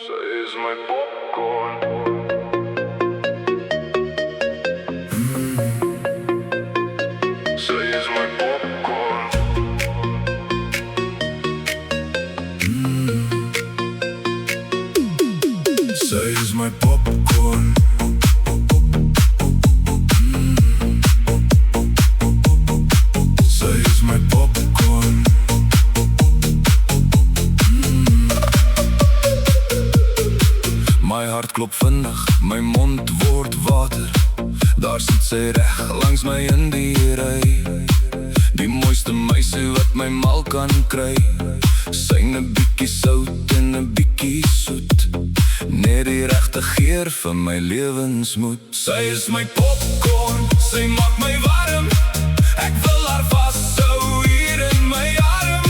Sy is my popcorn. Sy is my popcorn. Sy is my popcorn. Sy is my popcorn. My hart klop vinnig, my mond word water. Daar sit sy reg langs my in die ry. Die mooiste meisie wat my mal kan kry. Sy 'n bietjie sout en 'n bietjie soet. Net die regte geur van my lewensmoed. Sy is my popcorn, sy maak my warm. Ek wil haar vashou hier in my arm.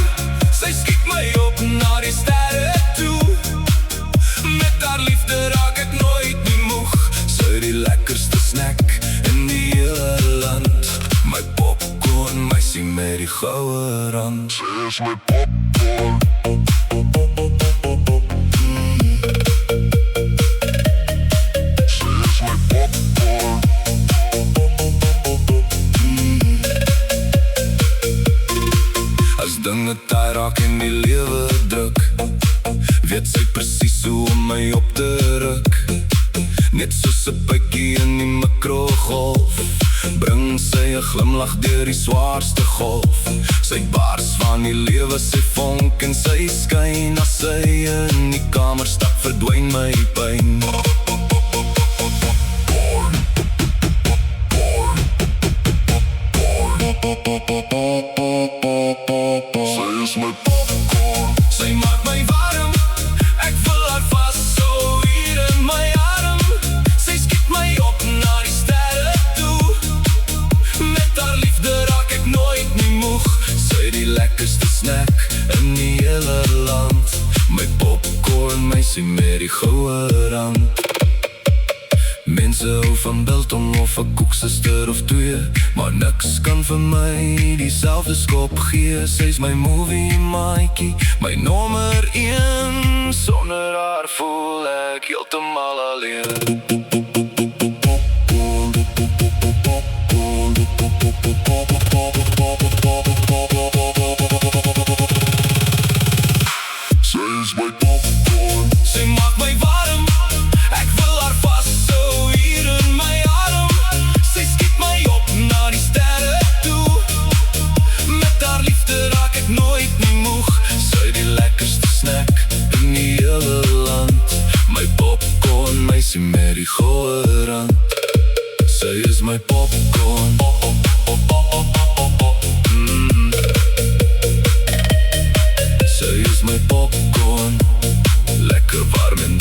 Sy skiet my op na die sterre toe. Met haar liefde raak ek nooit nie moeg. Sy die lekkerste snack in die hele land. My popcorn, meisie met die goue rand. Sy is my popcorn. Sy is my popcorn. As dinge taai raak en die lewe druk, weet sy presies hoe om my op te ruk. Net soos 'n bytjie in die mikrogolf, bring sy 'n glimlag deur die swaarste golf. Sy bars van die lewe, sy vonk en sy skyn. As sy in die kamer stap, verdwyn my pyn. Sy is my popcorn. Sy maak my warm. Ek wil haar vashou hier in my arm. Sy skiet my op na die sterre toe. Met haar liefde raak ek nooit nie moeg. Sy die lekkerste snack in die hele land. My popcorn, meisie met die goue rand. Mense hou van biltong of 'n koeksuster of twee, maar niks kan vir my dieselfde skop gee. Sy's my movie maatjie, my nommer 1. Sonder haar voel ek heeltemal alleen. Sy is my popcorn. Sy maak my warm. Ek wil haar vashou hier in my arm. Sy skiet my op na die sterre toe. Met haar liefde raak ek nooit nie moeg. Sy die lekkerste snack in die hele land. My popcorn, meisie met die goue rand. Sy is my popcorn. Sy is my popcorn. Lekker warm en